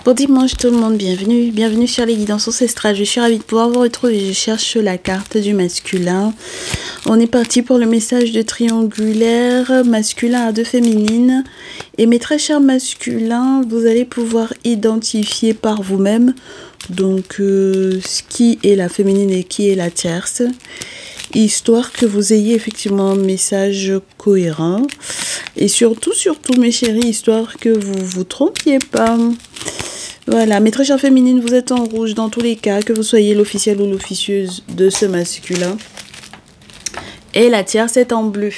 Bon dimanche tout le monde, bienvenue sur les guidances ancestrales. Je suis ravie de pouvoir vous retrouver. Je cherche la carte du masculin. On est parti pour le message de triangulaire masculin à deux féminines. Et mes très chers masculins, vous allez pouvoir identifier par vous-même donc qui est la féminine et qui est la tierce, histoire que vous ayez effectivement un message cohérent. Et surtout mes chéris, histoire que vous vous trompiez pas. Voilà, mes très chères féminines, vous êtes en rouge dans tous les cas, que vous soyez l'officielle ou l'officieuse de ce masculin. Et la tierce est en bleu.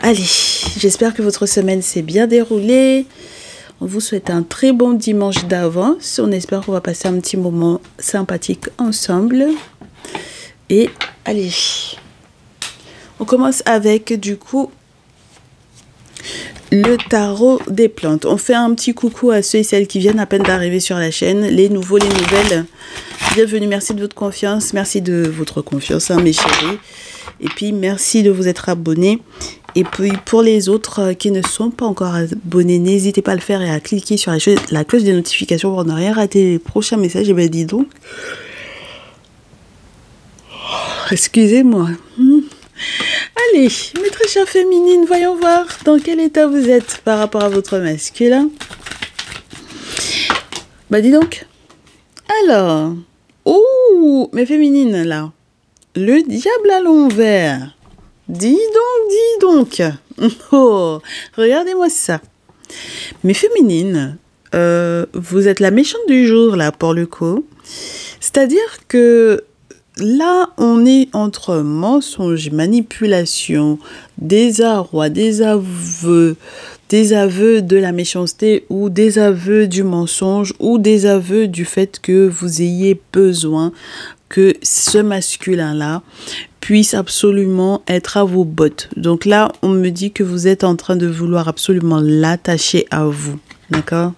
Allez, j'espère que votre semaine s'est bien déroulée. On vous souhaite un très bon dimanche d'avance. On espère qu'on va passer un petit moment sympathique ensemble. Et allez, on commence avec du coup le tarot des plantes. On fait un petit coucou à ceux et celles qui viennent à peine d'arriver sur la chaîne, les nouveaux, les nouvelles. Bienvenue, merci de votre confiance, mes chéris. Et puis merci de vous être abonnés. Et puis pour les autres qui ne sont pas encore abonnés, n'hésitez pas à le faire et à cliquer sur la cloche des notifications pour ne rien rater les prochains messages. Et bien dis donc, excusez-moi. Allez, mes très chères féminines, voyons voir dans quel état vous êtes par rapport à votre masculin. Bah dis donc. Alors, oh, mes féminines là, le diable à l'envers. Dis donc. Oh, regardez-moi ça. Mes féminines, vous êtes la méchante du jour là pour le coup. C'est-à-dire que là, on est entre mensonges, manipulation, désarroi, des aveux de la méchanceté ou des aveux du mensonge ou des aveux du fait que vous ayez besoin que ce masculin-là puisse absolument être à vos bottes. Donc là, on me dit que vous êtes en train de vouloir absolument l'attacher à vous. D'accord ?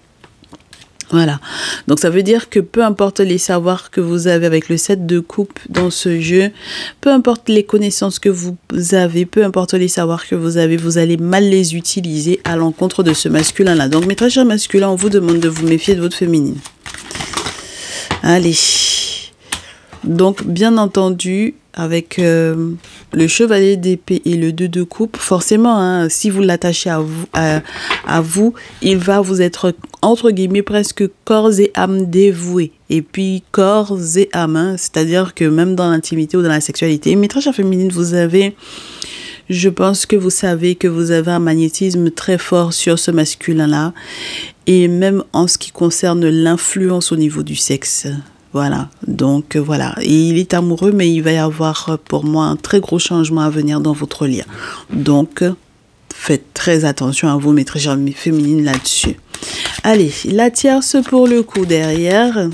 Voilà, donc ça veut dire que peu importe les savoirs que vous avez avec le 7 de coupe dans ce jeu, peu importe les connaissances que vous avez, peu importe les savoirs que vous avez, vous allez mal les utiliser à l'encontre de ce masculin-là. Donc mes très chers masculins, on vous demande de vous méfier de votre féminine. Allez, donc bien entendu, avec le chevalier d'épée et le 2 de coupe, forcément, hein, si vous l'attachez à vous, il va vous être, entre guillemets, presque corps et âme dévoué. Et puis, corps et âme, hein, c'est-à-dire que même dans l'intimité ou dans la sexualité, mes très chères féminines, je pense que vous savez que vous avez un magnétisme très fort sur ce masculin-là. Et même en ce qui concerne l'influence au niveau du sexe. Voilà, donc voilà, et il est amoureux, mais il va y avoir pour moi un très gros changement à venir dans votre lien. Donc, faites très attention à vous, mes très chères féminines, là-dessus. Allez, la tierce pour le coup derrière,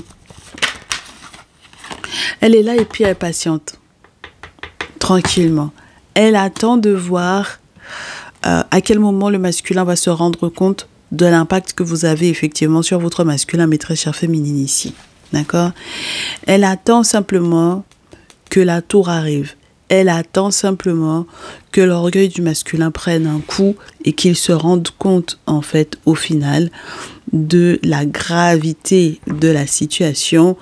elle est là et puis elle patiente, tranquillement. Elle attend de voir à quel moment le masculin va se rendre compte de l'impact que vous avez effectivement sur votre masculin, mes très chères féminines ici. D'accord? Elle attend simplement que la tour arrive. Elle attend simplement que l'orgueil du masculin prenne un coup et qu'il se rende compte, en fait, au final, de la gravité de la situation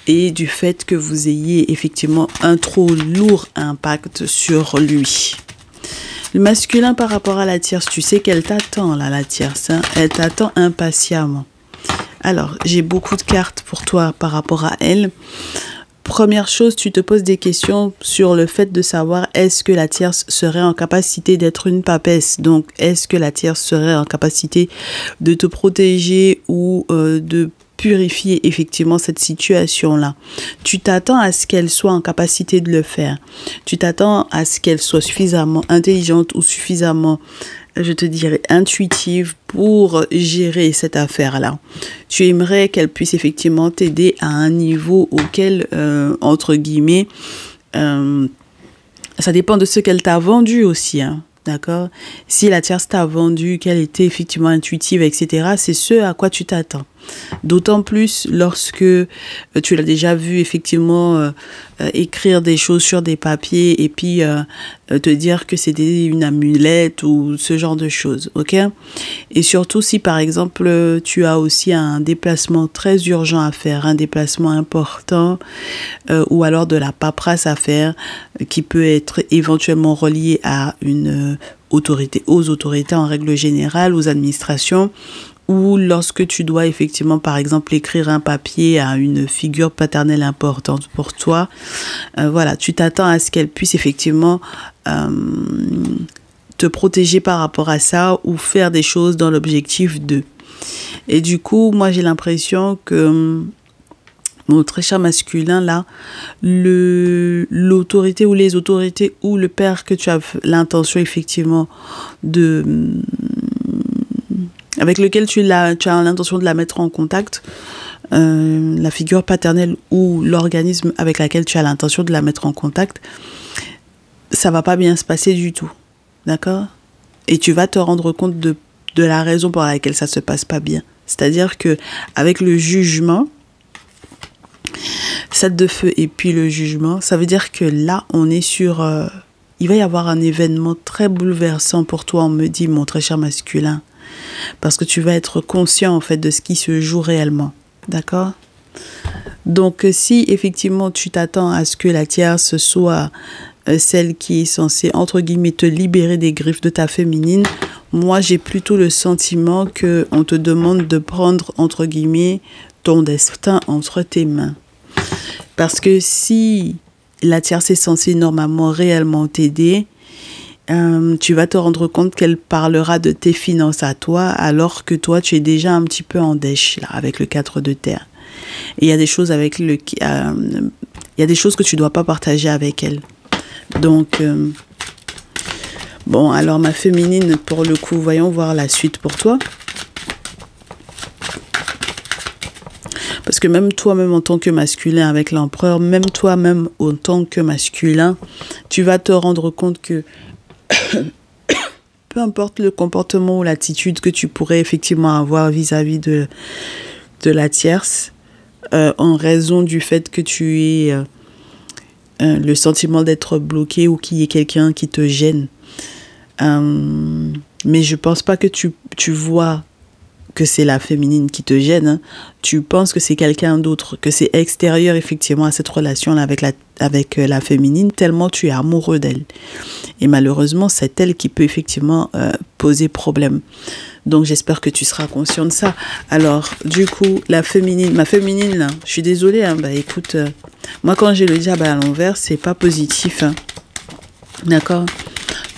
et du fait que vous ayez effectivement un trop lourd impact sur lui. Le masculin par rapport à la tierce, tu sais qu'elle t'attend là, la tierce, hein? Elle t'attend impatiemment. Alors, j'ai beaucoup de cartes pour toi par rapport à elle. Première chose, tu te poses des questions sur le fait de savoir est-ce que la tierce serait en capacité d'être une papesse. Donc, est-ce que la tierce serait en capacité de te protéger ou de purifier effectivement cette situation-là. Tu t'attends à ce qu'elle soit en capacité de le faire. Tu t'attends à ce qu'elle soit suffisamment intelligente ou suffisamment, je te dirais, intuitive pour gérer cette affaire-là. Tu aimerais qu'elle puisse effectivement t'aider à un niveau auquel, entre guillemets, ça dépend de ce qu'elle t'a vendu aussi, hein. D'accord? Si la tierce t'a vendu, qu'elle était effectivement intuitive, etc., c'est ce à quoi tu t'attends. D'autant plus lorsque tu l'as déjà vu effectivement écrire des choses sur des papiers et puis te dire que c'était une amulette ou ce genre de choses, ok? Et surtout si par exemple tu as aussi un déplacement très urgent à faire, un déplacement important ou alors de la paperasse à faire qui peut être éventuellement relié à une autorité, aux autorités en règle générale, aux administrations, ou lorsque tu dois effectivement, par exemple, écrire un papier à une figure paternelle importante pour toi, voilà, tu t'attends à ce qu'elle puisse effectivement te protéger par rapport à ça ou faire des choses dans l'objectif de. Et du coup, moi, j'ai l'impression que mon très cher masculin, là, l'autorité ou les autorités ou le père que tu as l'intention effectivement avec lequel tu as l'intention de la mettre en contact, la figure paternelle ou l'organisme avec laquelle tu as l'intention de la mettre en contact, ça va pas bien se passer du tout, d'accord? Et tu vas te rendre compte de la raison pour laquelle ça se passe pas bien. C'est-à-dire que avec le jugement, 7 de feu et puis le jugement, ça veut dire que là, on est sur... il va y avoir un événement très bouleversant pour toi, on me dit, mon très cher masculin. Parce que tu vas être conscient en fait de ce qui se joue réellement, d'accord? Donc si effectivement tu t'attends à ce que la tierce soit celle qui est censée entre guillemets te libérer des griffes de ta féminine, moi j'ai plutôt le sentiment que on te demande de prendre entre guillemets ton destin entre tes mains. Parce que si la tierce est censée normalement réellement t'aider, tu vas te rendre compte qu'elle parlera de tes finances à toi, alors que toi, tu es déjà un petit peu en dèche, là, avec le 4 de terre. Et il y a des choses il y a des choses que tu ne dois pas partager avec elle. Donc, bon, alors ma féminine, pour le coup, voyons voir la suite pour toi. Parce que même toi-même en tant que masculin avec l'empereur, même toi-même en tant que masculin, tu vas te rendre compte que peu importe le comportement ou l'attitude que tu pourrais effectivement avoir vis-à-vis de la tierce, en raison du fait que tu aies le sentiment d'être bloqué ou qu'il y ait quelqu'un qui te gêne. Mais je pense pas que tu vois que c'est la féminine qui te gêne, hein. Tu penses que c'est quelqu'un d'autre, que c'est extérieur effectivement à cette relation-là avec la féminine, tellement tu es amoureux d'elle. Et malheureusement, c'est elle qui peut effectivement poser problème. Donc j'espère que tu seras conscient de ça. Alors, du coup, ma féminine, là, je suis désolée, hein, bah écoute, moi quand j'ai le diable à l'envers, c'est pas positif, hein. D'accord?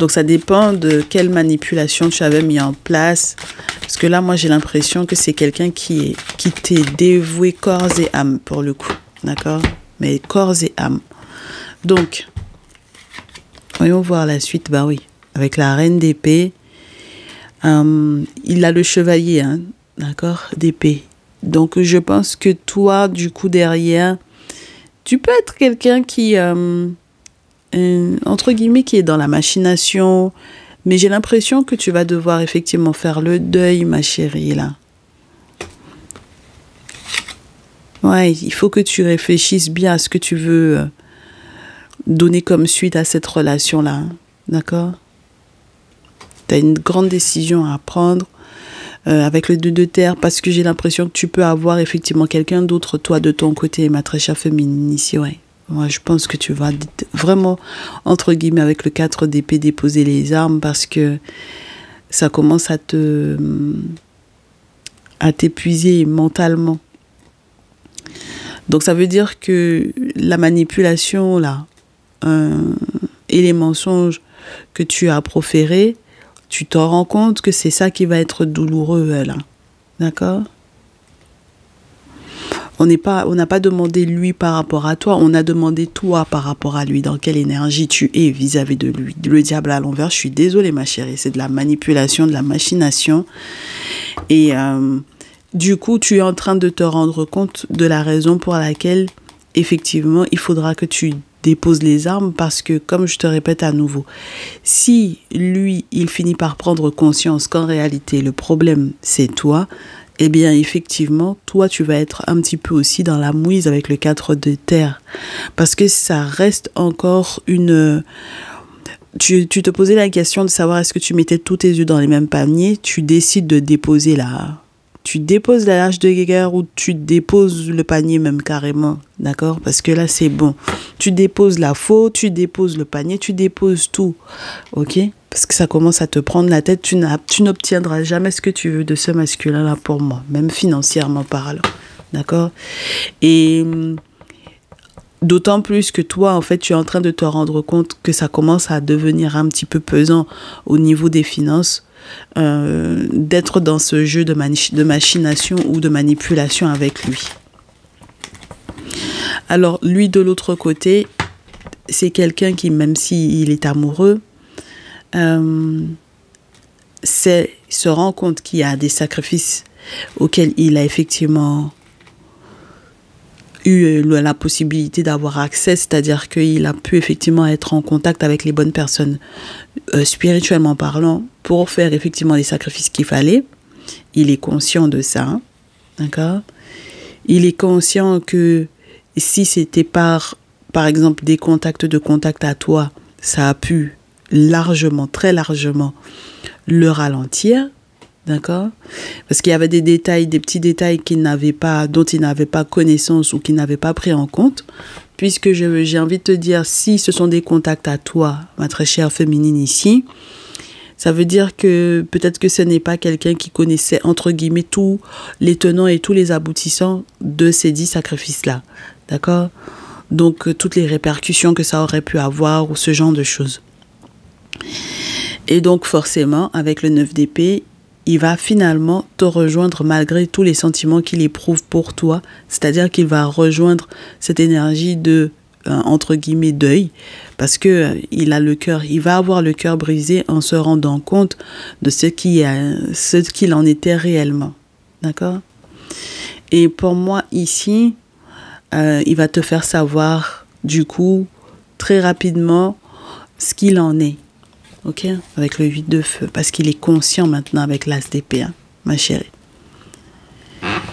Donc ça dépend de quelle manipulation tu avais mis en place. Parce que là, moi, j'ai l'impression que c'est quelqu'un qui t'est dévoué corps et âme, pour le coup. D'accord? Mais corps et âme. Donc, voyons voir la suite. Bah oui, avec la reine d'épée, il a le chevalier, hein, d'accord, d'épée. Donc, je pense que toi, du coup, derrière, tu peux être quelqu'un qui... entre guillemets, qui est dans la machination, mais j'ai l'impression que tu vas devoir effectivement faire le deuil, ma chérie, là. Ouais, il faut que tu réfléchisses bien à ce que tu veux donner comme suite à cette relation-là, hein. D'accord? Tu as une grande décision à prendre avec le 2 de terre, parce que j'ai l'impression que tu peux avoir effectivement quelqu'un d'autre, toi, de ton côté, ma très chère féminine ici, ouais. Moi, je pense que tu vas vraiment, entre guillemets, avec le 4 d'épée, déposer les armes parce que ça commence à t'épuiser mentalement. Donc, ça veut dire que la manipulation, là, et les mensonges que tu as proférés, tu te rends compte que c'est ça qui va être douloureux, là. D'accord ? On n'a pas demandé lui par rapport à toi, on a demandé toi par rapport à lui, dans quelle énergie tu es vis-à-vis de lui. Le diable à l'envers, je suis désolée ma chérie, c'est de la manipulation, de la machination. Et du coup, tu es en train de te rendre compte de la raison pour laquelle, effectivement, il faudra que tu déposes les armes parce que, comme je te répète à nouveau, si lui, il finit par prendre conscience qu'en réalité, le problème, c'est toi, eh bien, effectivement, toi, tu vas être un petit peu aussi dans la mouise avec le 4 de terre. Parce que ça reste encore tu te posais la question de savoir est-ce que tu mettais tous tes œufs dans les mêmes paniers. Tu décides de déposer tu déposes la hache de guerre ou tu déposes le panier même carrément, d'accord? Parce que là, c'est bon. Tu déposes la faute, tu déposes le panier, tu déposes tout, ok? Parce que ça commence à te prendre la tête. Tu n'obtiendras jamais ce que tu veux de ce masculin-là pour moi, même financièrement parlant, d'accord? Et d'autant plus que toi, en fait, tu es en train de te rendre compte que ça commence à devenir un petit peu pesant au niveau des finances. D'être dans ce jeu de machination ou de manipulation avec lui. Alors, lui, de l'autre côté, c'est quelqu'un qui, même s'il est amoureux, se rend compte qu'il y a des sacrifices auxquels il a effectivement eu la possibilité d'avoir accès, c'est-à-dire qu'il a pu effectivement être en contact avec les bonnes personnes spirituellement parlant pour faire effectivement les sacrifices qu'il fallait. Il est conscient de ça, d'accord? Il est conscient que si c'était par exemple des contacts à toi, ça a pu largement, très largement le ralentir. D'accord? Parce qu'il y avait des petits détails dont il n'avait pas connaissance ou qu'il n'avait pas pris en compte. Puisque j'ai envie de te dire, si ce sont des contacts à toi, ma très chère féminine ici, ça veut dire que peut-être que ce n'est pas quelqu'un qui connaissait, entre guillemets, tous les tenants et tous les aboutissants de ces 10 sacrifices-là. D'accord? Donc, toutes les répercussions que ça aurait pu avoir ou ce genre de choses. Et donc, forcément, avec le 9 d'épée, il va finalement te rejoindre malgré tous les sentiments qu'il éprouve pour toi. C'est-à-dire qu'il va rejoindre cette énergie de, entre guillemets, deuil. Parce que il va avoir le cœur brisé en se rendant compte de ce qu'il en était réellement. D'accord? Et pour moi, ici, il va te faire savoir, du coup, très rapidement, ce qu'il en est. Ok, avec le 8 de feu, parce qu'il est conscient maintenant avec l'as d'épée, hein, ma chérie.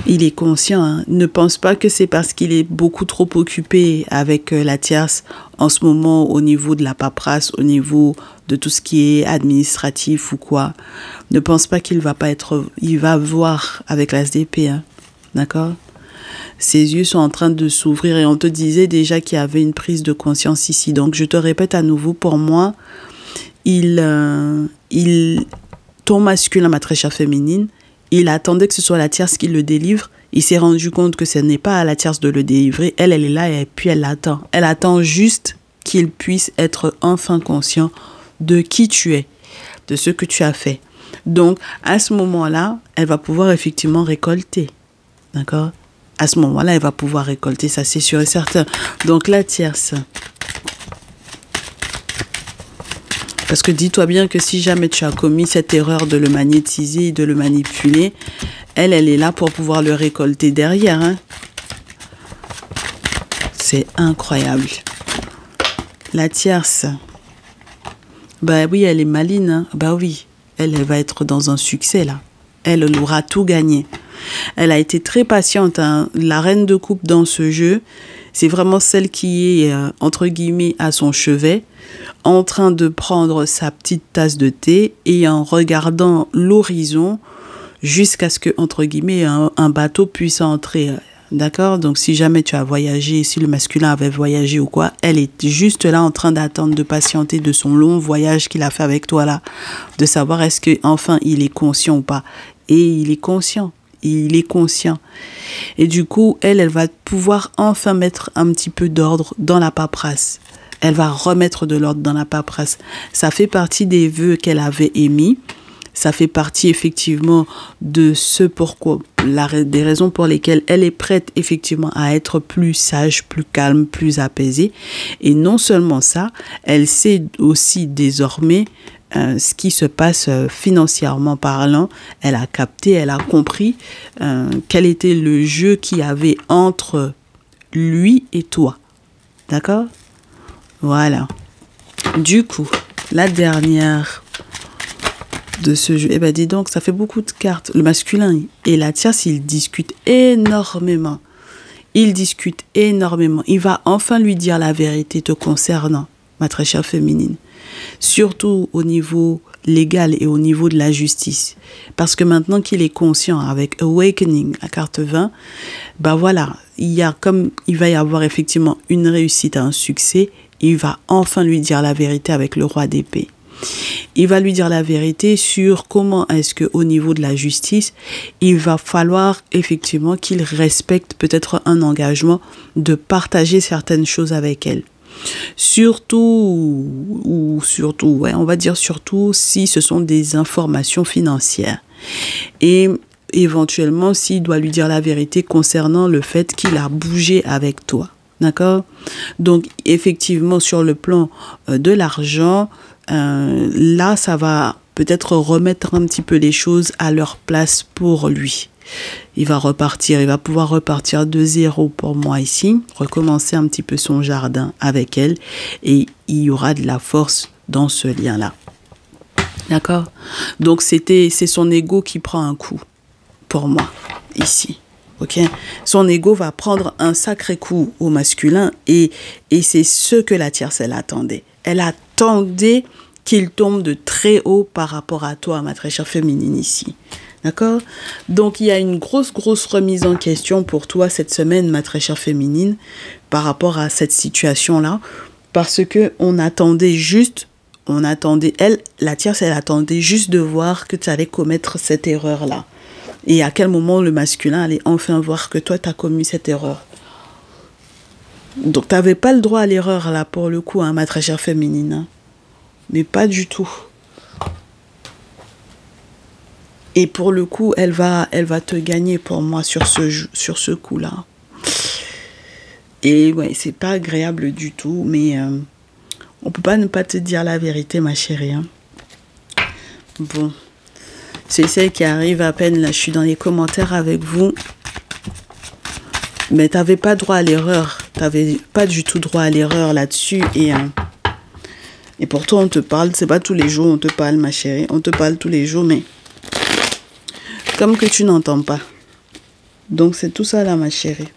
Il est conscient, hein. Ne pense pas que c'est parce qu'il est beaucoup trop occupé avec la tierce en ce moment au niveau de la paperasse, au niveau de tout ce qui est administratif ou quoi. Ne pense pas qu'il va voir avec l'as d'épée, hein, d'accord? Ses yeux sont en train de s'ouvrir et on te disait déjà qu'il y avait une prise de conscience ici. Donc je te répète à nouveau, pour moi, ton masculin, ma très chère féminine, il attendait que ce soit la tierce qui le délivre. Il s'est rendu compte que ce n'est pas à la tierce de le délivrer. Elle est là et puis elle l'attend. Elle attend juste qu'il puisse être enfin conscient de qui tu es, de ce que tu as fait. Donc, à ce moment-là, elle va pouvoir effectivement récolter. D'accord? À ce moment-là, elle va pouvoir récolter, ça c'est sûr et certain. Donc, la tierce... Parce que dis-toi bien que si jamais tu as commis cette erreur de le magnétiser et de le manipuler, elle est là pour pouvoir le récolter derrière. Hein. C'est incroyable. La tierce, bah oui, elle est maline. Hein. Bah oui, elle va être dans un succès là. Elle aura tout gagné. Elle a été très patiente. Hein. La reine de coupe dans ce jeu, c'est vraiment celle qui est, entre guillemets, à son chevet, en train de prendre sa petite tasse de thé et en regardant l'horizon jusqu'à ce que, entre guillemets, un bateau puisse entrer. D'accord? Donc, si jamais tu as voyagé, si le masculin avait voyagé ou quoi, elle est juste là en train d'attendre, de patienter de son long voyage qu'il a fait avec toi là, de savoir est-ce que enfin il est conscient ou pas. Et il est conscient. Il est conscient. Et du coup, elle va pouvoir enfin mettre un petit peu d'ordre dans la paperasse. Elle va remettre de l'ordre dans la paperasse. Ça fait partie des vœux qu'elle avait émis. Ça fait partie effectivement de des raisons pour lesquelles elle est prête effectivement à être plus sage, plus calme, plus apaisée. Et non seulement ça, elle sait aussi désormais ce qui se passe financièrement parlant. Elle a capté, elle a compris quel était le jeu qu'il y avait entre lui et toi. D'accord? Voilà. Du coup, la dernière de ce jeu, eh ben dis donc, ça fait beaucoup de cartes. Le masculin et la tierce, ils discutent énormément. Ils discutent énormément. Il va enfin lui dire la vérité te concernant, ma très chère féminine. surtout au niveau légal et au niveau de la justice. Parce que maintenant qu'il est conscient avec Awakening, la carte 20, bah voilà, il va y avoir effectivement une réussite, un succès. Il va enfin lui dire la vérité avec le roi d'épée. Il va lui dire la vérité sur comment est-ce que au niveau de la justice, il va falloir effectivement qu'il respecte peut-être un engagement de partager certaines choses avec elle. Surtout, ouais, on va dire surtout si ce sont des informations financières. Et éventuellement, s'il doit lui dire la vérité concernant le fait qu'il a bougé avec toi. D'accord? Donc, effectivement, sur le plan de l'argent, là, ça va peut-être remettre un petit peu les choses à leur place pour lui. Il va pouvoir repartir de zéro pour moi ici, recommencer un petit peu son jardin avec elle et il y aura de la force dans ce lien-là. D'accord? Donc, c'est son ego qui prend un coup pour moi ici. Ok, son ego va prendre un sacré coup au masculin et c'est ce que la tierce, elle attendait. Elle attendait qu'il tombe de très haut par rapport à toi, ma très chère féminine ici. D'accord? Donc, il y a une grosse remise en question pour toi cette semaine, ma très chère féminine, par rapport à cette situation-là. Parce que la tierce, elle attendait juste de voir que tu allais commettre cette erreur-là. Et à quel moment le masculin allait enfin voir que toi, tu as commis cette erreur. Donc, tu n'avais pas le droit à l'erreur, là, pour le coup, hein, ma très chère féminine. Hein. Mais pas du tout. Et pour le coup, elle va te gagner pour moi sur ce coup-là. Et ouais, c'est pas agréable du tout, mais on peut pas ne pas te dire la vérité, ma chérie. Hein. Bon. C'est celle qui arrive à peine, là, je suis dans les commentaires avec vous. Mais t'avais pas droit à l'erreur. T'avais pas du tout droit à l'erreur là-dessus. Et pourtant, on te parle, c'est pas tous les jours on te parle, ma chérie. On te parle tous les jours, mais comme que tu n'entends pas. Donc, c'est tout ça là, ma chérie.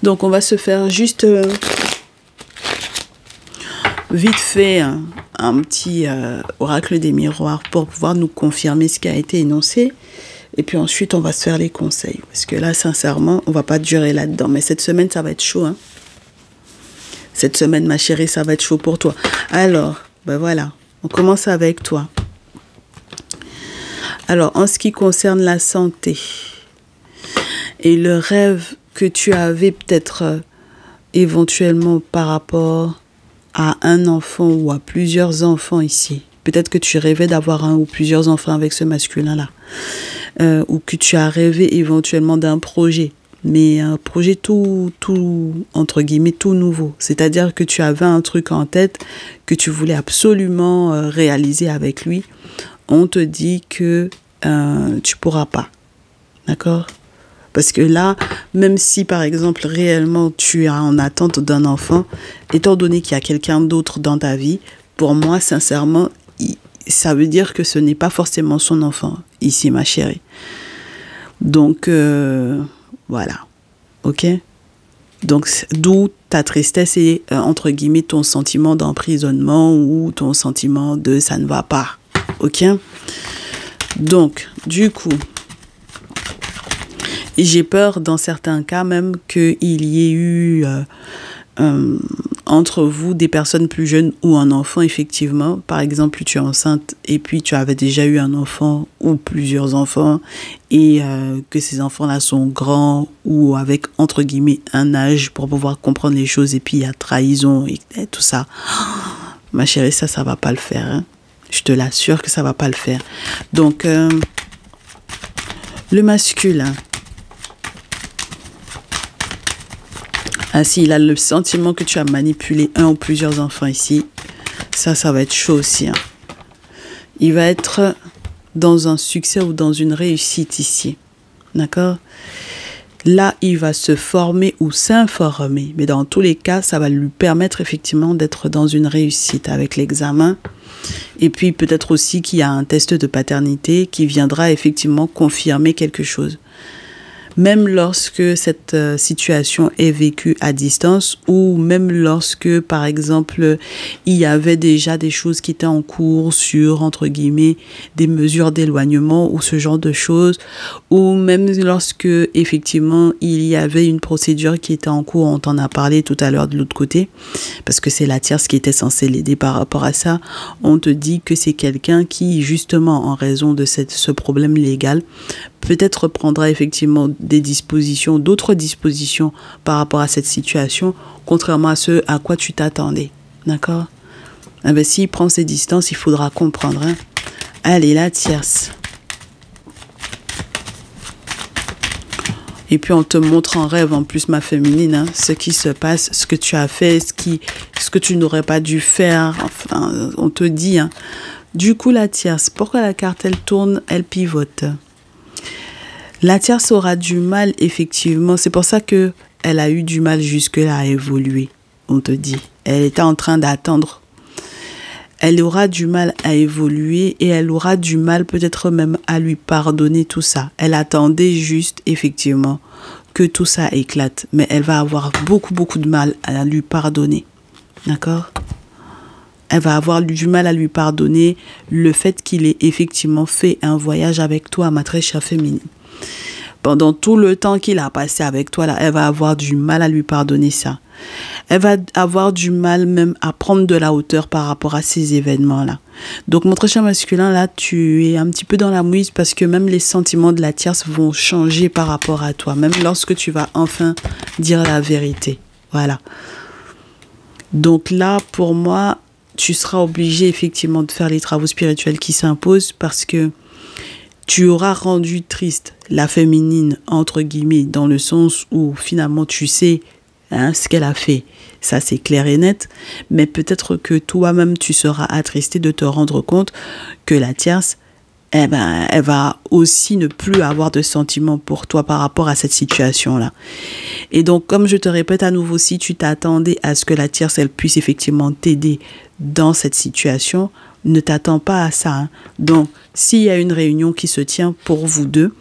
Donc, on va se faire juste vite fait un petit oracle des miroirs pour pouvoir nous confirmer ce qui a été énoncé. Et puis ensuite, on va se faire les conseils. Parce que là, sincèrement, on va pas durer là-dedans. Mais cette semaine, ça va être chaud. Hein. Cette semaine, ma chérie, ça va être chaud pour toi. Alors, ben voilà, on commence avec toi. Alors, en ce qui concerne la santé et le rêve que tu avais peut-être éventuellement par rapport à un enfant ou à plusieurs enfants ici. Peut-être que tu rêvais d'avoir un ou plusieurs enfants avec ce masculin-là. Ou que tu as rêvé éventuellement d'un projet. Mais un projet tout, entre guillemets, tout nouveau. C'est-à-dire que tu avais un truc en tête que tu voulais absolument réaliser avec lui. On te dit que tu pourras pas. D'accord ? Parce que là, même si par exemple réellement tu es en attente d'un enfant, étant donné qu'il y a quelqu'un d'autre dans ta vie, pour moi sincèrement, ça veut dire que ce n'est pas forcément son enfant, ici ma chérie. Donc voilà, ok ? Donc d'où ta tristesse et entre guillemets ton sentiment d'emprisonnement ou ton sentiment de ça ne va pas, ok ? Donc du coup... j'ai peur dans certains cas même qu'il y ait eu entre vous des personnes plus jeunes ou un enfant effectivement. Par exemple, tu es enceinte et puis tu avais déjà eu un enfant ou plusieurs enfants et que ces enfants-là sont grands ou avec entre guillemets un âge pour pouvoir comprendre les choses et puis il y a trahison et tout ça. Ma chérie, ça va pas le faire. Hein. Je te l'assure que ça va pas le faire. Donc, le masculin. Ah, s'il a le sentiment que tu as manipulé un ou plusieurs enfants ici, ça va être chaud aussi. Hein. Il va être dans un succès ou dans une réussite ici. D'accord ? Là, il va se former ou s'informer. Mais dans tous les cas, ça va lui permettre effectivement d'être dans une réussite avec l'examen. Et puis peut-être aussi qu'il y a un test de paternité qui viendra effectivement confirmer quelque chose. même lorsque cette situation est vécue à distance ou même lorsque, par exemple, il y avait déjà des choses qui étaient en cours sur, entre guillemets, des mesures d'éloignement ou ce genre de choses, ou même lorsque, effectivement, il y avait une procédure qui était en cours, on t'en a parlé tout à l'heure de l'autre côté, parce que c'est la tierce qui était censée l'aider par rapport à ça, on te dit que c'est quelqu'un qui, justement, en raison de ce problème légal, peut-être prendra effectivement des dispositions, d'autres dispositions par rapport à cette situation, contrairement à ce à quoi tu t'attendais. D'accord? Eh bien, s'il prend ses distances, il faudra comprendre. Hein? Allez, la tierce. Et puis, on te montre en rêve, en plus, ma féminine, hein, ce qui se passe, ce que tu as fait, ce que tu n'aurais pas dû faire. Enfin, on te dit. Hein. Du coup, la tierce, pourquoi la carte, elle tourne, elle pivote? La tierce aura du mal, effectivement. C'est pour ça que elle a eu du mal jusque-là à évoluer, on te dit. Elle était en train d'attendre. Elle aura du mal à évoluer et elle aura du mal peut-être même à lui pardonner tout ça. Elle attendait juste, effectivement, que tout ça éclate. Mais elle va avoir beaucoup, beaucoup de mal à lui pardonner. D'accord ? Elle va avoir du mal à lui pardonner le fait qu'il ait effectivement fait un voyage avec toi, ma très chère féminine. Pendant tout le temps qu'il a passé avec toi, là, elle va avoir du mal à lui pardonner ça. Elle va avoir du mal même à prendre de la hauteur par rapport à ces événements-là. Donc, mon très cher masculin, là, tu es un petit peu dans la mouise parce que même les sentiments de la tierce vont changer par rapport à toi, même lorsque tu vas enfin dire la vérité. Voilà. Donc là, pour moi, tu seras obligé effectivement de faire les travaux spirituels qui s'imposent parce que tu auras rendu triste la féminine, entre guillemets, dans le sens où finalement tu sais ce qu'elle a fait. Ça, c'est clair et net. Mais peut-être que toi-même, tu seras attristé de te rendre compte que la tierce, elle va aussi ne plus avoir de sentiments pour toi par rapport à cette situation-là. Et donc, comme je te répète à nouveau, si tu t'attendais à ce que la tierce, elle puisse effectivement t'aider dans cette situation, ne t'attends pas à ça. Hein. Donc, s'il y a une réunion qui se tient pour vous deux,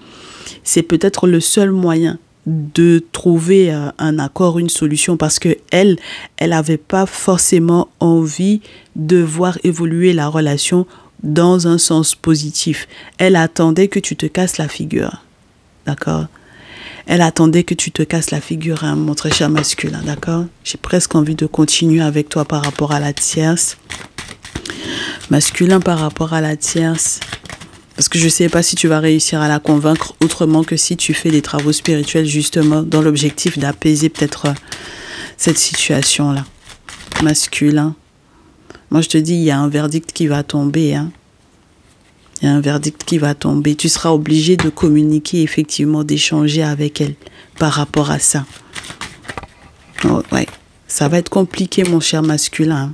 c'est peut-être le seul moyen de trouver un accord, une solution, parce que elle avait pas forcément envie de voir évoluer la relation dans un sens positif. Elle attendait que tu te casses la figure. D'accord? Elle attendait que tu te casses la figure, hein, mon très cher masculin. D'accord? J'ai presque envie de continuer avec toi par rapport à la tierce. Masculin par rapport à la tierce. Parce que je ne sais pas si tu vas réussir à la convaincre autrement que si tu fais des travaux spirituels justement dans l'objectif d'apaiser peut-être cette situation-là. Masculin. Moi, je te dis, il y a un verdict qui va tomber. Hein. Il y a un verdict qui va tomber. Tu seras obligé de communiquer, effectivement, d'échanger avec elle par rapport à ça. Oh, ouais. Ça va être compliqué, mon cher masculin. Hein.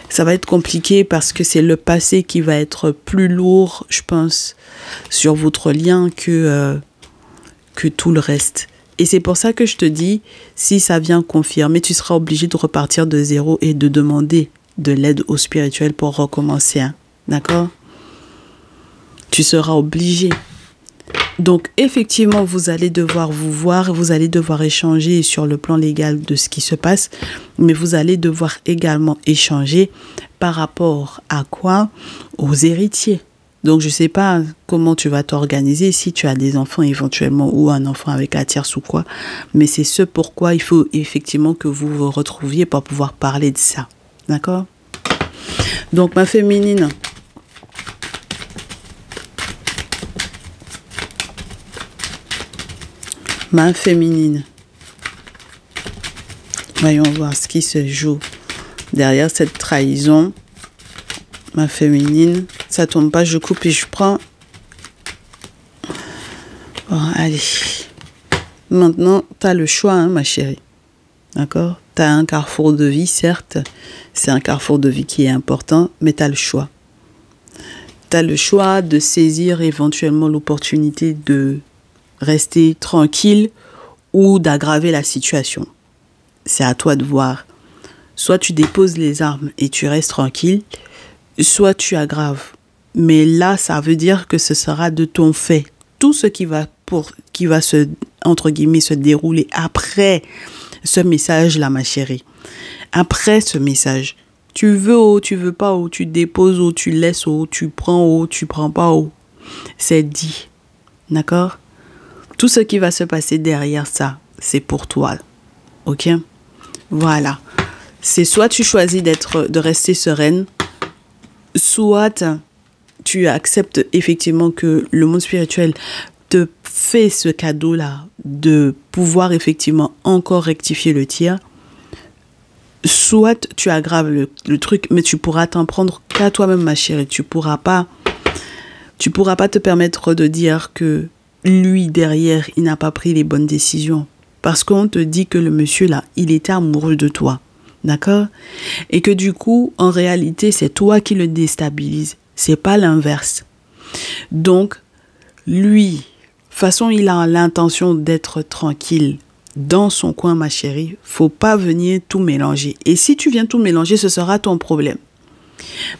Ça va être compliqué parce que c'est le passé qui va être plus lourd, je pense, sur votre lien que tout le reste. Et c'est pour ça que je te dis, si ça vient confirmer, tu seras obligé de repartir de zéro et de demander de l'aide au spirituel pour recommencer. Hein. D'accord? Tu seras obligé. Donc, effectivement, vous allez devoir vous voir, vous allez devoir échanger sur le plan légal de ce qui se passe, mais vous allez devoir également échanger par rapport à quoi? Aux héritiers. Donc, je ne sais pas comment tu vas t'organiser, si tu as des enfants éventuellement ou un enfant avec la tierce ou quoi, mais c'est ce pourquoi il faut effectivement que vous vous retrouviez pour pouvoir parler de ça. D'accord? Donc, ma féminine, ma féminine. Voyons voir ce qui se joue derrière cette trahison. Ma féminine. Ça tombe pas, je coupe et je prends. Bon, allez. Maintenant, tu as le choix, hein, ma chérie. D'accord? Tu as un carrefour de vie, certes. C'est un carrefour de vie qui est important, mais tu as le choix. Tu as le choix de saisir éventuellement l'opportunité de rester tranquille ou d'aggraver la situation. C'est à toi de voir. Soit tu déposes les armes et tu restes tranquille, soit tu aggraves. Mais là, ça veut dire que ce sera de ton fait. Tout ce qui va qui va se, entre guillemets, se dérouler après ce message-là, ma chérie. Après ce message, tu veux pas, tu déposes, tu laisses, tu prends, tu prends pas. C'est dit. D'accord? Tout ce qui va se passer derrière ça, c'est pour toi. Ok? Voilà. C'est soit tu choisis de rester sereine, soit tu acceptes effectivement que le monde spirituel te fait ce cadeau-là de pouvoir effectivement encore rectifier le tir. Soit tu aggraves le truc, mais tu pourras t'en prendre qu'à toi-même, ma chérie. Tu pourras pas te permettre de dire que lui, derrière, il n'a pas pris les bonnes décisions. Parce qu'on te dit que le monsieur, là, il était amoureux de toi. D'accord? Et que du coup, en réalité, c'est toi qui le déstabilise. C'est pas l'inverse. Donc, lui, de toute façon, il a l'intention d'être tranquille dans son coin, ma chérie. Faut pas venir tout mélanger. Et si tu viens tout mélanger, ce sera ton problème.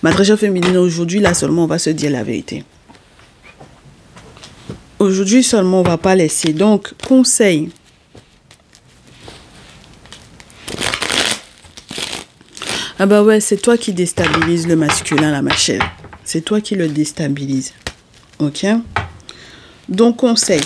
Ma très chère féminine, aujourd'hui, là seulement, on va se dire la vérité. Aujourd'hui seulement, on va pas laisser. Donc, conseil. Ah bah ouais, c'est toi qui déstabilise le masculin, là, ma chère. C'est toi qui le déstabilise. Ok? Donc, conseil.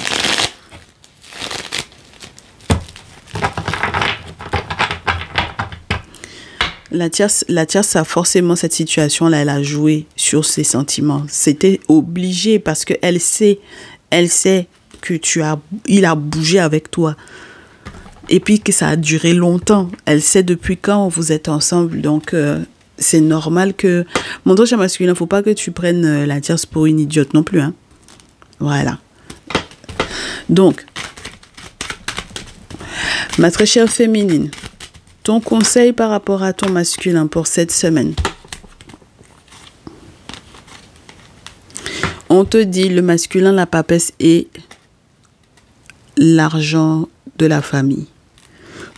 La tierce, ça forcément, cette situation-là, elle a joué sur ses sentiments. C'était obligé parce qu'elle sait que il a bougé avec toi. Et puis que ça a duré longtemps. Elle sait depuis quand vous êtes ensemble. Donc, c'est normal que... Mon cher masculin, il ne faut pas que tu prennes la tierce pour une idiote non plus. Hein. Voilà. Donc, ma très chère féminine, ton conseil par rapport à ton masculin pour cette semaine. On te dit le masculin, la papesse et l'argent de la famille.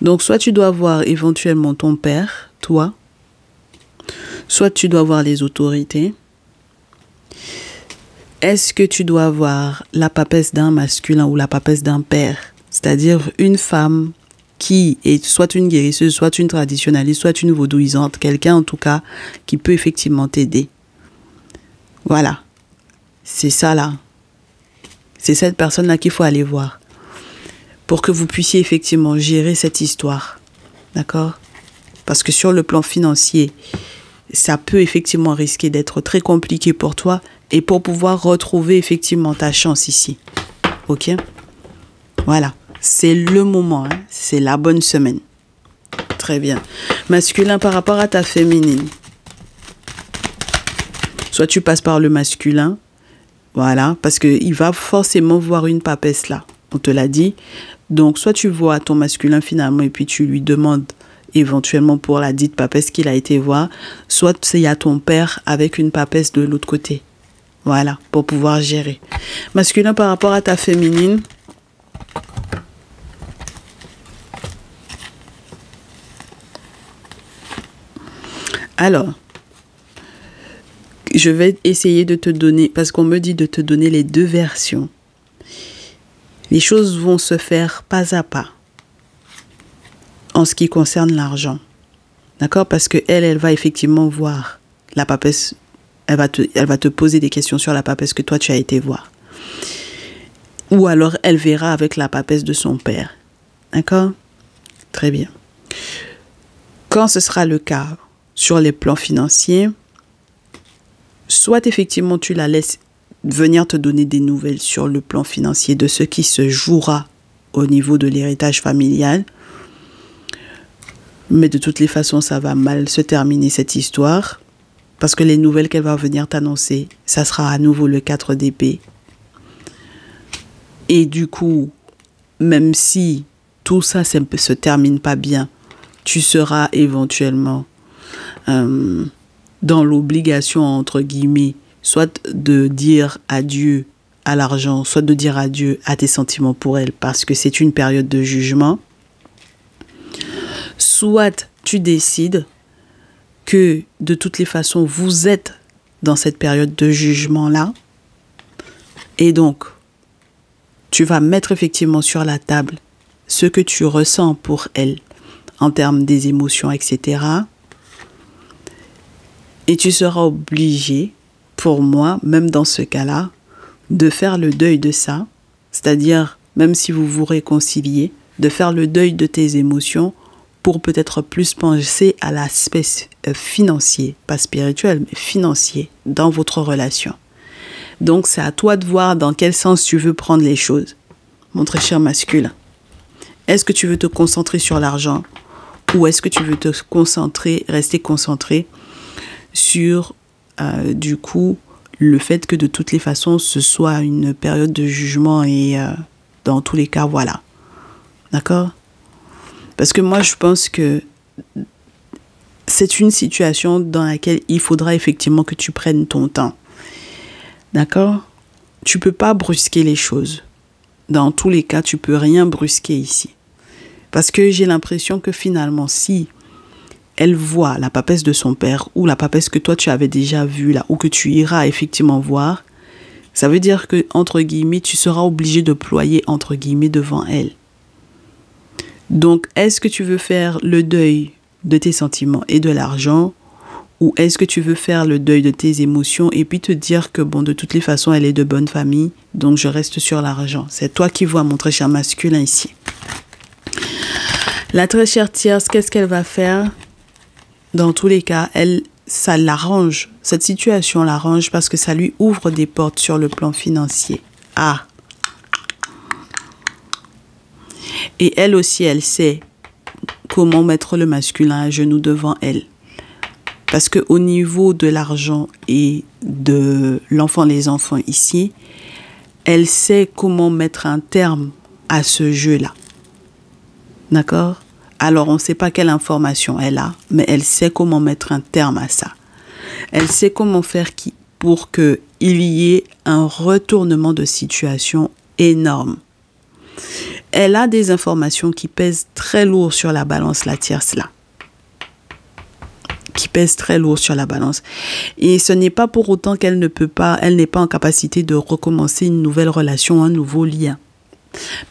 Donc, soit tu dois voir éventuellement ton père, toi, soit tu dois voir les autorités. Est-ce que tu dois voir la papesse d'un masculin ou la papesse d'un père? C'est-à-dire une femme qui est soit une guérisseuse, soit une traditionnaliste, soit une vaudouisante, quelqu'un en tout cas qui peut effectivement t'aider. Voilà. C'est ça là. C'est cette personne-là qu'il faut aller voir pour que vous puissiez effectivement gérer cette histoire. D'accord? Parce que sur le plan financier, ça peut effectivement risquer d'être très compliqué pour toi et pour pouvoir retrouver effectivement ta chance ici. Ok? Voilà. C'est le moment, hein? C'est la bonne semaine. Très bien. Masculin par rapport à ta féminine. Soit tu passes par le masculin, voilà, parce qu'il va forcément voir une papesse là. On te l'a dit. Donc, soit tu vois ton masculin finalement et puis tu lui demandes éventuellement pour la dite papesse qu'il a été voir, soit il y a ton père avec une papesse de l'autre côté. Voilà, pour pouvoir gérer. Masculin par rapport à ta féminine. Alors, je vais essayer de te donner, parce qu'on me dit de te donner les deux versions. Les choses vont se faire pas à pas en ce qui concerne l'argent. D'accord? Parce que elle va effectivement voir la papesse. Elle va te poser des questions sur la papesse que toi tu as été voir. Ou alors elle verra avec la papesse de son père. D'accord? Très bien. Quand ce sera le cas sur les plans financiers, soit effectivement tu la laisses venir te donner des nouvelles sur le plan financier de ce qui se jouera au niveau de l'héritage familial. Mais de toutes les façons, ça va mal se terminer cette histoire. Parce que les nouvelles qu'elle va venir t'annoncer, ça sera à nouveau le 4 d'épée. Et du coup, même si tout ça ne se termine pas bien, tu seras éventuellement dans l'obligation, entre guillemets, soit de dire adieu à l'argent, soit de dire adieu à tes sentiments pour elle, parce que c'est une période de jugement. Soit tu décides que de toutes les façons, vous êtes dans cette période de jugement-là. Et donc, tu vas mettre effectivement sur la table ce que tu ressens pour elle en termes des émotions, etc. Et tu seras obligé, pour moi, même dans ce cas-là, de faire le deuil de ça, c'est-à-dire, même si vous vous réconciliez, de faire le deuil de tes émotions pour peut-être plus penser à l'aspect financier, pas spirituel, mais financier, dans votre relation. Donc, c'est à toi de voir dans quel sens tu veux prendre les choses, mon très cher masculin. Est-ce que tu veux te concentrer sur l'argent ou est-ce que tu veux te concentrer, rester concentré sur, du coup, le fait que de toutes les façons, ce soit une période de jugement et dans tous les cas, voilà. D'accord? Parce que moi, je pense que c'est une situation dans laquelle il faudra effectivement que tu prennes ton temps. D'accord? Tu peux pas brusquer les choses. Dans tous les cas, tu peux rien brusquer ici. Parce que j'ai l'impression que finalement, si elle voit la papesse de son père ou la papesse que toi tu avais déjà vue là ou que tu iras effectivement voir, ça veut dire que, entre guillemets, tu seras obligé de ployer, entre guillemets, devant elle. Donc, est-ce que tu veux faire le deuil de tes sentiments et de l'argent ou est-ce que tu veux faire le deuil de tes émotions et puis te dire que, bon, de toutes les façons, elle est de bonne famille, donc je reste sur l'argent. C'est toi qui vois, mon très cher masculin, ici. La très chère tierce, qu'est-ce qu'elle va faire? Dans tous les cas, ça l'arrange. Cette situation l'arrange parce que ça lui ouvre des portes sur le plan financier. Ah! Et elle aussi, elle sait comment mettre le masculin à genoux devant elle. Parce qu'au niveau de l'argent et de l'enfant, les enfants ici, elle sait comment mettre un terme à ce jeu-là. D'accord? Alors, on ne sait pas quelle information elle a, mais elle sait comment mettre un terme à ça. Elle sait comment faire pour qu'il y ait un retournement de situation énorme. Elle a des informations qui pèsent très lourd sur la balance, la tierce là. Qui pèsent très lourd sur la balance. Et ce n'est pas pour autant qu'elle ne peut pas, elle n'est pas en capacité de recommencer une nouvelle relation, un nouveau lien.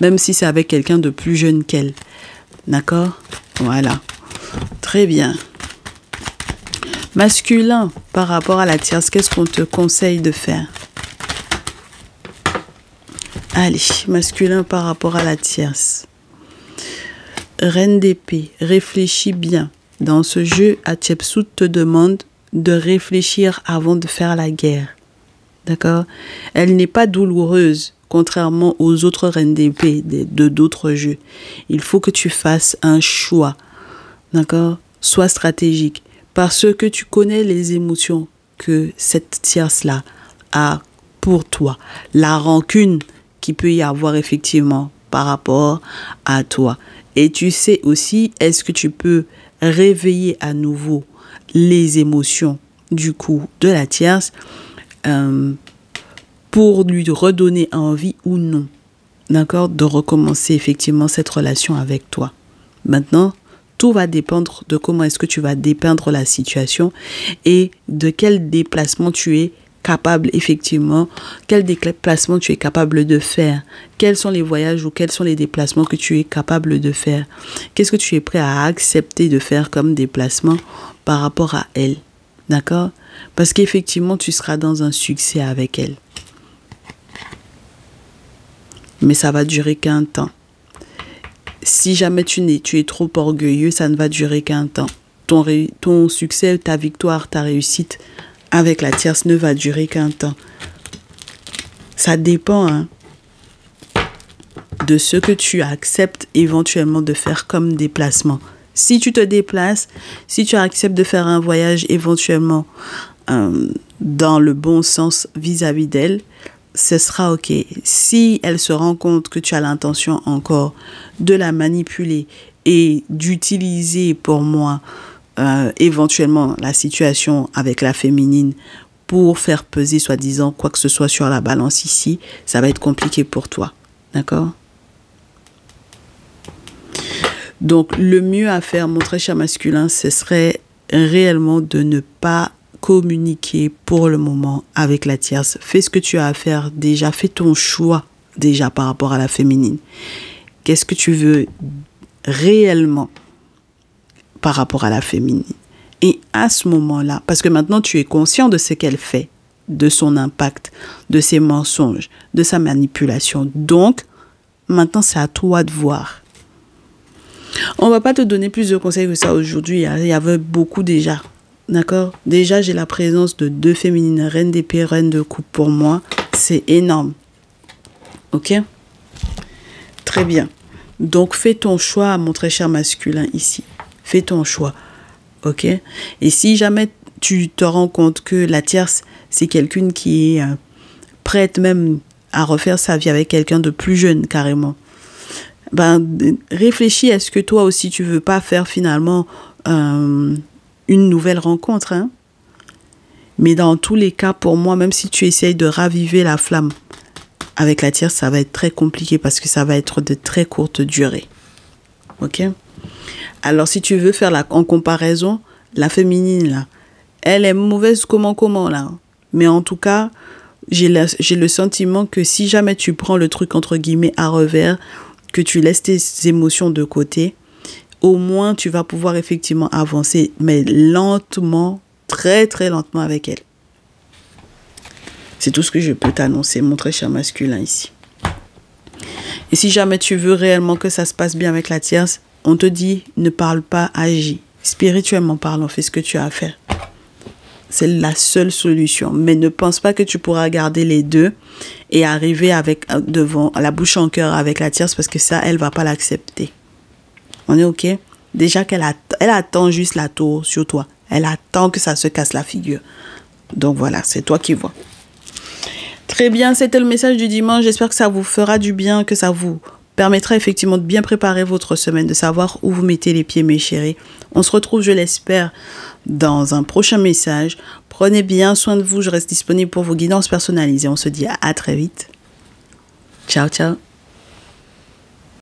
Même si c'est avec quelqu'un de plus jeune qu'elle. D'accord? Voilà. Très bien. Masculin, par rapport à la tierce, qu'est-ce qu'on te conseille de faire? Allez, masculin par rapport à la tierce. Reine d'épée, réfléchis bien. Dans ce jeu, Hatshepsut te demande de réfléchir avant de faire la guerre. D'accord? Elle n'est pas douloureuse, contrairement aux autres reines d'épée de d'autres jeux. Il faut que tu fasses un choix. D'accord? Sois stratégique. Parce que tu connais les émotions que cette tierce-là a pour toi. La rancune qu'il peut y avoir effectivement par rapport à toi. Et tu sais aussi, est-ce que tu peux réveiller à nouveau les émotions du coup de la tierce pour lui redonner envie ou non, d'accord, de recommencer effectivement cette relation avec toi. Maintenant, tout va dépendre de comment est-ce que tu vas dépeindre la situation et de quel déplacement tu es capable effectivement, quel déplacement tu es capable de faire, quels sont les voyages ou quels sont les déplacements que tu es capable de faire, qu'est-ce que tu es prêt à accepter de faire comme déplacement par rapport à elle, d'accord? Parce qu'effectivement, tu seras dans un succès avec elle. Mais ça va durer qu'un temps. Si jamais tu es trop orgueilleux, ça ne va durer qu'un temps. Ton succès, ta victoire, ta réussite avec la tierce ne va durer qu'un temps. Ça dépend de ce que tu acceptes éventuellement de faire comme déplacement. Si tu te déplaces, si tu acceptes de faire un voyage éventuellement dans le bon sens vis-à-vis d'elle, ce sera OK. Si elle se rend compte que tu as l'intention encore de la manipuler et d'utiliser pour moi éventuellement la situation avec la féminine pour faire peser soi-disant quoi que ce soit sur la balance ici, ça va être compliqué pour toi. D'accord? Donc, le mieux à faire, mon très cher masculin, ce serait réellement de ne pas communiquer pour le moment avec la tierce. Fais ce que tu as à faire déjà. Fais ton choix déjà par rapport à la féminine? Qu'est-ce que tu veux réellement par rapport à la féminine? Et à ce moment-là, parce que maintenant tu es conscient de ce qu'elle fait, de son impact, de ses mensonges, de sa manipulation. Donc, maintenant c'est à toi de voir. On va pas te donner plus de conseils que ça aujourd'hui. Il y avait beaucoup déjà. D'accord? Déjà, j'ai la présence de 2 féminines, reine d'épée, reine de coupe pour moi. C'est énorme. Ok? Très bien. Donc, fais ton choix, mon très cher masculin, ici. Fais ton choix. Ok? Et si jamais tu te rends compte que la tierce, c'est quelqu'un qui est prête même à refaire sa vie avec quelqu'un de plus jeune, carrément. Ben, réfléchis, est-ce que toi aussi, tu veux pas faire finalement une nouvelle rencontre, hein? Mais dans tous les cas, pour moi, même si tu essayes de raviver la flamme avec la tierce, ça va être très compliqué parce que ça va être de très courte durée. Ok? Alors, si tu veux faire en comparaison, la féminine, là, elle est mauvaise comment, là. Mais en tout cas, j'ai le sentiment que si jamais tu prends le truc, entre guillemets, à revers, que tu laisses tes émotions de côté, au moins tu vas pouvoir effectivement avancer, mais lentement, très très lentement avec elle. C'est tout ce que je peux t'annoncer, mon très cher masculin ici. Et si jamais tu veux réellement que ça se passe bien avec la tierce, on te dit, ne parle pas, agis. Spirituellement parlant, fais ce que tu as à faire. C'est la seule solution. Mais ne pense pas que tu pourras garder les deux et arriver devant la bouche en cœur avec la tierce parce que ça, elle va pas l'accepter. On est OK? Déjà elle attend juste la tour sur toi. Elle attend que ça se casse la figure. Donc voilà, c'est toi qui vois. Très bien, c'était le message du dimanche. J'espère que ça vous fera du bien, que ça vous permettra effectivement de bien préparer votre semaine, de savoir où vous mettez les pieds, mes chéris. On se retrouve, je l'espère, dans un prochain message. Prenez bien soin de vous. Je reste disponible pour vos guidances personnalisées. On se dit à très vite. Ciao, ciao.